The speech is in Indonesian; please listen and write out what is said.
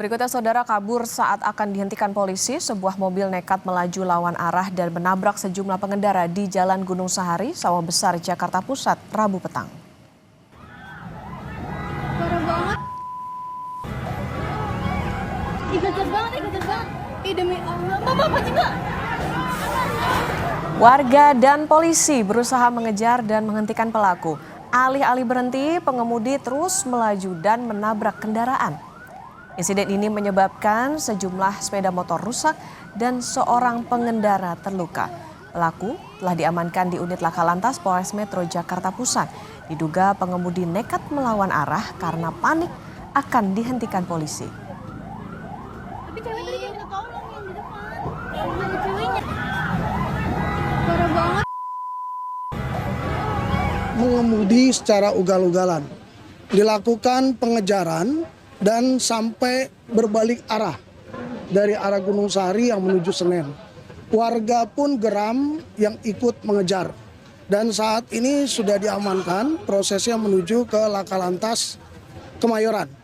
Berikutnya saudara kabur saat akan dihentikan polisi, sebuah mobil nekat melaju lawan arah dan menabrak sejumlah pengendara di Jalan Gunung Sahari, Sawah Besar, Jakarta Pusat, Rabu petang. Parah banget. Ih, banget. Ih, demi Allah. Mama, apa juga? Warga dan polisi berusaha mengejar dan menghentikan pelaku. Alih-alih berhenti, pengemudi terus melaju dan menabrak kendaraan. Insiden ini menyebabkan sejumlah sepeda motor rusak dan seorang pengendara terluka. Pelaku telah diamankan di unit Laka Lantas Polres Metro Jakarta Pusat. Diduga pengemudi nekat melawan arah karena panik akan dihentikan polisi. Tapi cewek tadi minta tolong yang di depan. Ada ceweknya. Parah banget. Mengemudi secara ugal-ugalan. Dilakukan pengejaran dan sampai berbalik arah dari arah Gunung Sahari yang menuju Senen. Warga pun geram yang ikut mengejar. Dan saat ini sudah diamankan, prosesnya menuju ke Laka Lantas Kemayoran.